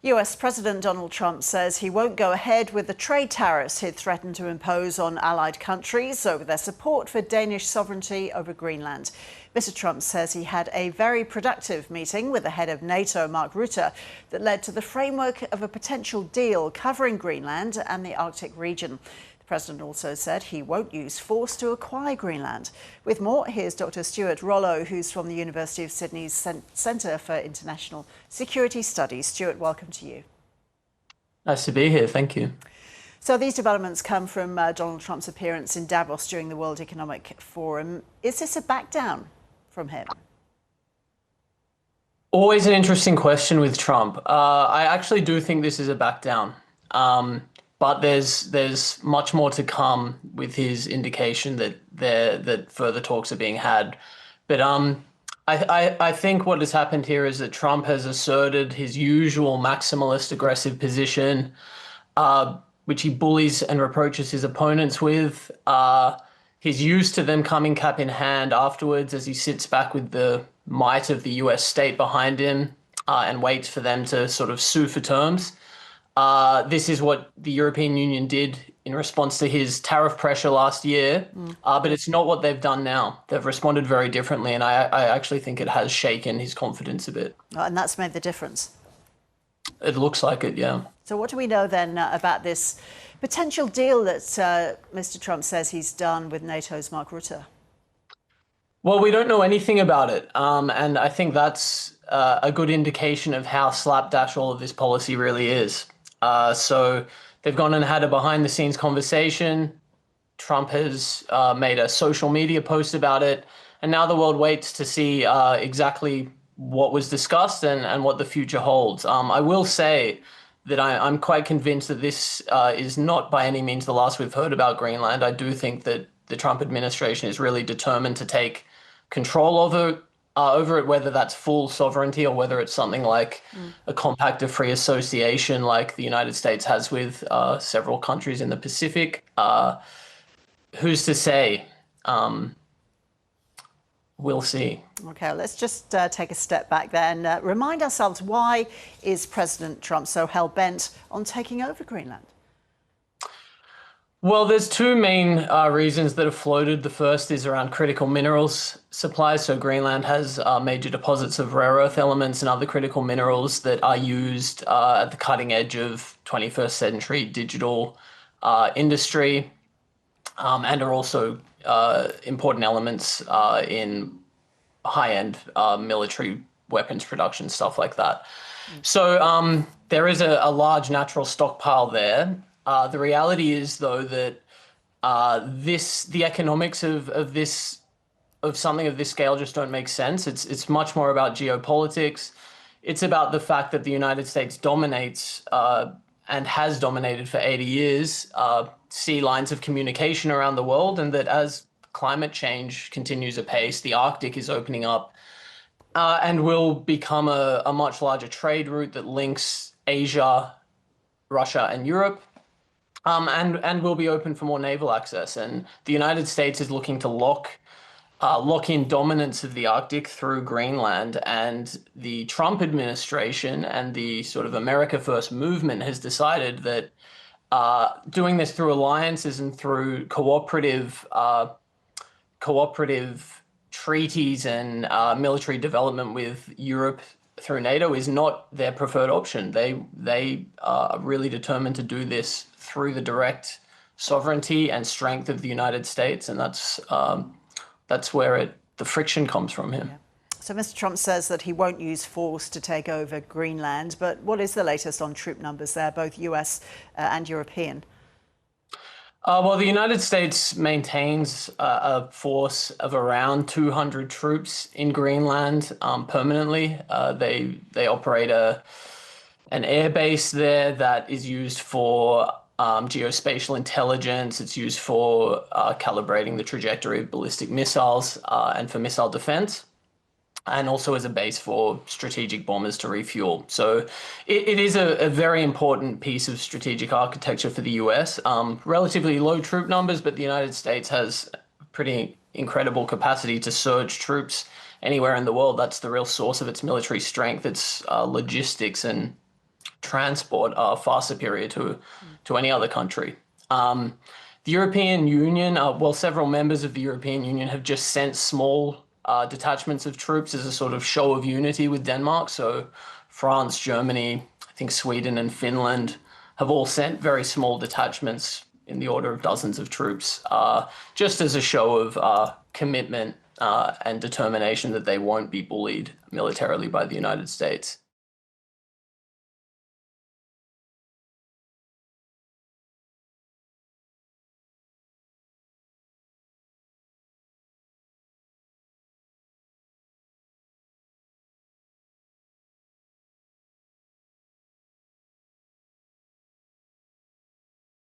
US President Donald Trump says he won't go ahead with the trade tariffs he'd threatened to impose on allied countries over their support for Danish sovereignty over Greenland. Mr. Trump says he had a very productive meeting with the head of NATO, Mark Rutte, that led to the framework of a potential deal covering Greenland and the Arctic region. The president also said he won't use force to acquire Greenland. With more, here's Dr. Stuart Rollo, who's from the University of Sydney's Centre for International Security Studies. Stuart, welcome to you. Nice to be here. Thank you. So these developments come from Donald Trump's appearance in Davos during the World Economic Forum. Is this a back down from him? Always an interesting question with Trump. I actually do think this is a back down. But there's much more to come with his indication that further talks are being had. But I think what has happened here is that Trump has asserted his usual maximalist aggressive position, which he bullies and reproaches his opponents with. He's used to them coming cap in hand afterwards as he sits back with the might of the US state behind him and waits for them to sort of sue for terms. This is what the European Union did in response to his tariff pressure last year, but it's not what they've done now. They've responded very differently, and I actually think it has shaken his confidence a bit. And that's made the difference? It looks like it, yeah. So what do we know then about this potential deal that Mr. Trump says he's done with NATO's Mark Rutte? Well, we don't know anything about it, and I think that's a good indication of how slapdash all of this policy really is. So they've gone and had a behind-the-scenes conversation. Trump has made a social media post about it, and now the world waits to see exactly what was discussed and what the future holds. I will say that I'm quite convinced that this is not by any means the last we've heard about Greenland. I do think that the Trump administration is really determined to take control over it, whether that's full sovereignty or whether it's something like a compact of free association like the United States has with several countries in the Pacific. Who's to say? We'll see. Okay, let's just take a step back then. Remind ourselves, why is President Trump so hell-bent on taking over Greenland? Well, there's two main reasons that have floated. The first is around critical minerals supply. So Greenland has major deposits of rare earth elements and other critical minerals that are used at the cutting edge of 21st century digital industry and are also important elements in high-end military weapons production, stuff like that. So there is a large natural stockpile there. The reality is, though, that the economics of something of this scale just don't make sense. It's much more about geopolitics. It's about the fact that the United States dominates and has dominated for 80 years sea lines of communication around the world, and that as climate change continues apace, the Arctic is opening up and will become a much larger trade route that links Asia, Russia, and Europe. And will be open for more naval access. And the United States is looking to lock in dominance of the Arctic through Greenland. And the Trump administration and the sort of America First movement has decided that doing this through alliances and through cooperative treaties and military development with Europe through NATO is not their preferred option. They are really determined to do this through the direct sovereignty and strength of the United States, and that's where the friction comes from here. Yeah. So Mr. Trump says that he won't use force to take over Greenland, but what is the latest on troop numbers there, both US and European? Well, the United States maintains a force of around 200 troops in Greenland permanently. They operate an air base there that is used for geospatial intelligence. It's used for calibrating the trajectory of ballistic missiles and for missile defense, and also as a base for strategic bombers to refuel. So it is a very important piece of strategic architecture for the US. Relatively low troop numbers, but the United States has pretty incredible capacity to surge troops anywhere in the world. That's the real source of its military strength, its logistics and transport are far superior to any other country. The European Union, well, several members of the European Union have just sent small detachments of troops as a sort of show of unity with Denmark. So France, Germany, I think Sweden and Finland have all sent very small detachments in the order of dozens of troops, just as a show of commitment and determination that they won't be bullied militarily by the United States.